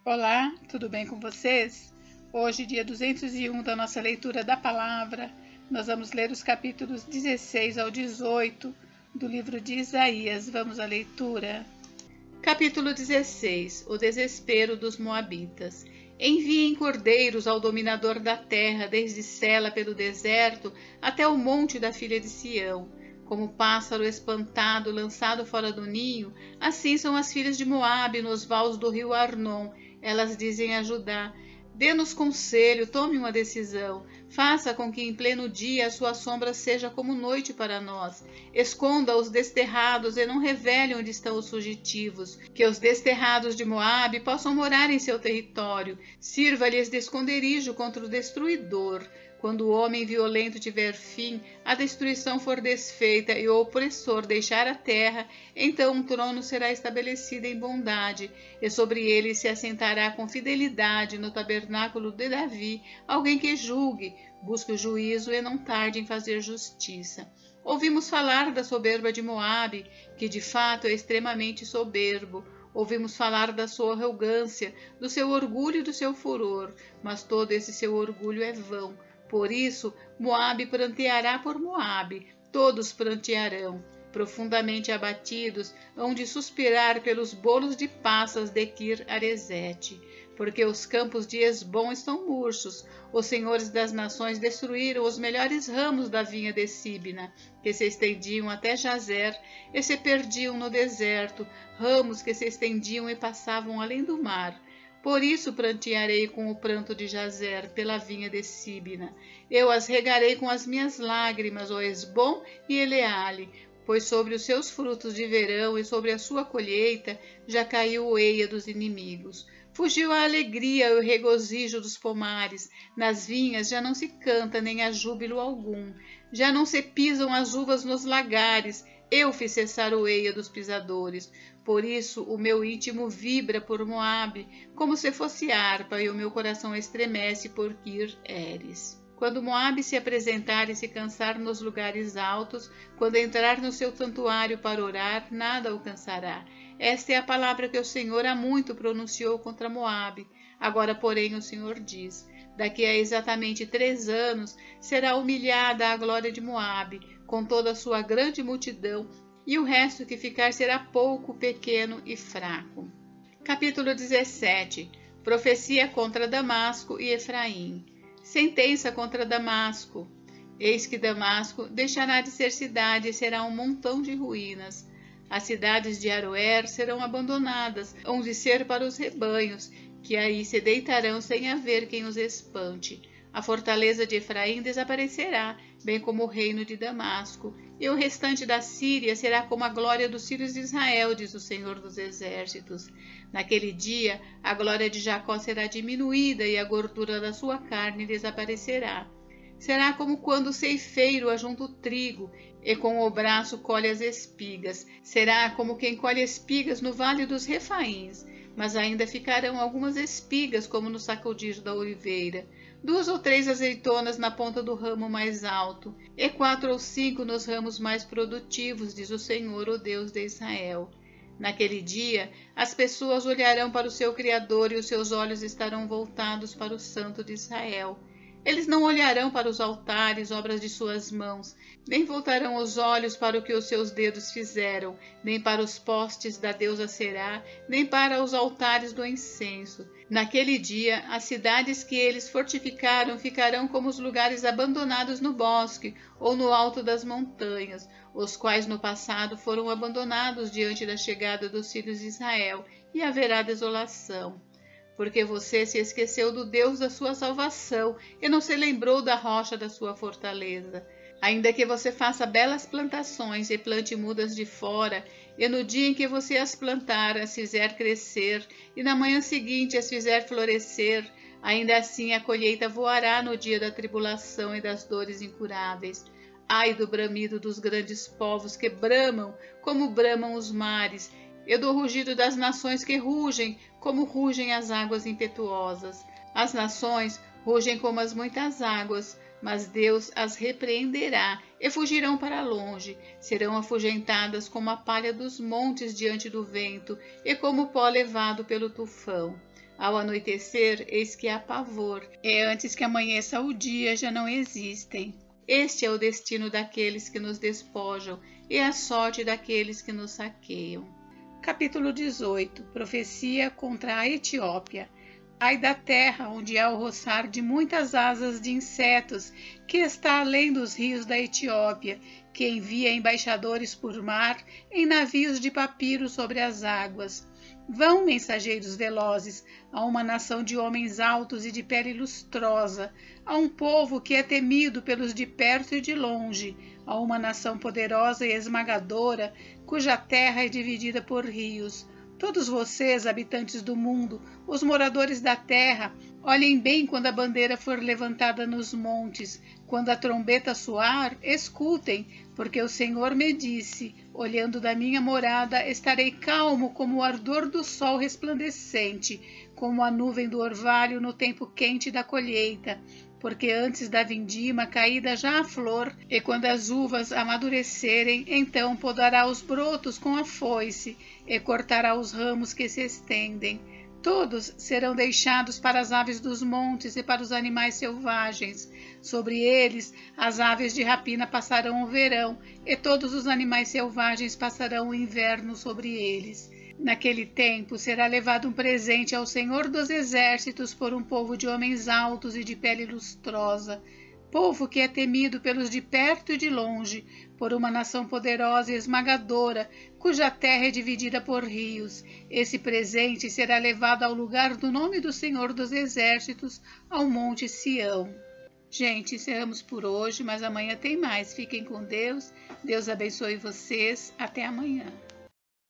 Olá, tudo bem com vocês? Hoje, dia 201 da nossa leitura da palavra, nós vamos ler os capítulos 16 ao 18 do livro de Isaías. Vamos à leitura. Capítulo 16. O desespero dos moabitas. Enviem cordeiros ao dominador da terra, desde Sela pelo deserto até o monte da filha de Sião. Como pássaro espantado lançado fora do ninho, assim são as filhas de Moabe nos vales do rio Arnon. Elas dizem a Judá: dê-nos conselho, tome uma decisão. Faça com que em pleno dia a sua sombra seja como noite para nós. Esconda os desterrados e não revele onde estão os fugitivos. Que os desterrados de Moabe possam morar em seu território. Sirva-lhes de esconderijo contra o destruidor. Quando o homem violento tiver fim, a destruição for desfeita e o opressor deixar a terra, então um trono será estabelecido em bondade, e sobre ele se assentará com fidelidade no tabernáculo de Davi alguém que julgue, busque o juízo e não tarde em fazer justiça. Ouvimos falar da soberba de Moabe, que de fato é extremamente soberbo. Ouvimos falar da sua arrogância, do seu orgulho e do seu furor, mas todo esse seu orgulho é vão. Por isso, Moabe pranteará por Moabe, todos prantearão. Profundamente abatidos, hão de suspirar pelos bolos de passas de Kir-Aresete, porque os campos de Esbom estão murchos. Os senhores das nações destruíram os melhores ramos da vinha de Sibna, que se estendiam até Jazer e se perdiam no deserto, ramos que se estendiam e passavam além do mar. Por isso prantearei com o pranto de Jazer pela vinha de Sibna. Eu as regarei com as minhas lágrimas, ó Esbom e Eleale, pois sobre os seus frutos de verão e sobre a sua colheita já caiu o eia dos inimigos. Fugiu a alegria e o regozijo dos pomares. Nas vinhas já não se canta nem há júbilo algum. Já não se pisam as uvas nos lagares. Eu fiz cessar o eia dos pisadores. Por isso o meu íntimo vibra por Moabe, como se fosse harpa, e o meu coração estremece por Kir-Eres. Quando Moabe se apresentar e se cansar nos lugares altos, quando entrar no seu santuário para orar, nada alcançará. Esta é a palavra que o Senhor há muito pronunciou contra Moabe. Agora, porém, o Senhor diz: daqui a exatamente 3 anos será humilhada a glória de Moabe, com toda a sua grande multidão, e o resto que ficar será pouco, pequeno e fraco. Capítulo 17. Profecia contra Damasco e Efraim. Sentença contra Damasco. Eis que Damasco deixará de ser cidade e será um montão de ruínas. As cidades de Aroer serão abandonadas, hão de ser para os rebanhos, que aí se deitarão sem haver quem os espante. A fortaleza de Efraim desaparecerá, bem como o reino de Damasco, e o restante da Síria será como a glória dos filhos de Israel, diz o Senhor dos Exércitos. Naquele dia, a glória de Jacó será diminuída e a gordura da sua carne desaparecerá. Será como quando o ceifeiro ajunta o trigo e com o braço colhe as espigas. Será como quem colhe espigas no vale dos Refaíns, mas ainda ficarão algumas espigas como no sacudir da oliveira. 2 ou 3 azeitonas na ponta do ramo mais alto, e 4 ou 5 nos ramos mais produtivos, diz o Senhor, o Deus de Israel. Naquele dia, as pessoas olharão para o seu Criador e os seus olhos estarão voltados para o Santo de Israel. Eles não olharão para os altares, obras de suas mãos, nem voltarão os olhos para o que os seus dedos fizeram, nem para os postes da deusa Será, nem para os altares do incenso. Naquele dia, as cidades que eles fortificaram ficarão como os lugares abandonados no bosque ou no alto das montanhas, os quais no passado foram abandonados diante da chegada dos filhos de Israel, e haverá desolação. Porque você se esqueceu do Deus da sua salvação e não se lembrou da rocha da sua fortaleza. Ainda que você faça belas plantações e plante mudas de fora, e no dia em que você as plantar, as fizer crescer, e na manhã seguinte as fizer florescer, ainda assim a colheita voará no dia da tribulação e das dores incuráveis. Ai do bramido dos grandes povos que bramam, como bramam os mares, e do rugido das nações que rugem, como rugem as águas impetuosas. As nações rugem como as muitas águas, mas Deus as repreenderá e fugirão para longe. Serão afugentadas como a palha dos montes diante do vento e como o pó levado pelo tufão. Ao anoitecer, eis que há pavor. É antes que amanheça o dia, já não existem. Este é o destino daqueles que nos despojam e a sorte daqueles que nos saqueiam. Capítulo 18. Profecia contra a Etiópia. Ai da terra, onde há o roçar de muitas asas de insetos, que está além dos rios da Etiópia, que envia embaixadores por mar em navios de papiro sobre as águas. Vão, mensageiros velozes, a uma nação de homens altos e de pele lustrosa, a um povo que é temido pelos de perto e de longe, a uma nação poderosa e esmagadora, cuja terra é dividida por rios. Todos vocês, habitantes do mundo, os moradores da terra, olhem bem quando a bandeira for levantada nos montes, quando a trombeta soar, escutem, porque o Senhor me disse, olhando da minha morada, estarei calmo como o ardor do sol resplandecente, como a nuvem do orvalho no tempo quente da colheita, porque antes da vindima caída já a flor, e quando as uvas amadurecerem, então podará os brotos com a foice, e cortará os ramos que se estendem. Todos serão deixados para as aves dos montes e para os animais selvagens. Sobre eles, as aves de rapina passarão o verão, e todos os animais selvagens passarão o inverno sobre eles. Naquele tempo será levado um presente ao Senhor dos Exércitos por um povo de homens altos e de pele lustrosa, povo que é temido pelos de perto e de longe, por uma nação poderosa e esmagadora, cuja terra é dividida por rios. Esse presente será levado ao lugar do nome do Senhor dos Exércitos, ao Monte Sião. Gente, encerramos por hoje, mas amanhã tem mais. Fiquem com Deus. Deus abençoe vocês. Até amanhã.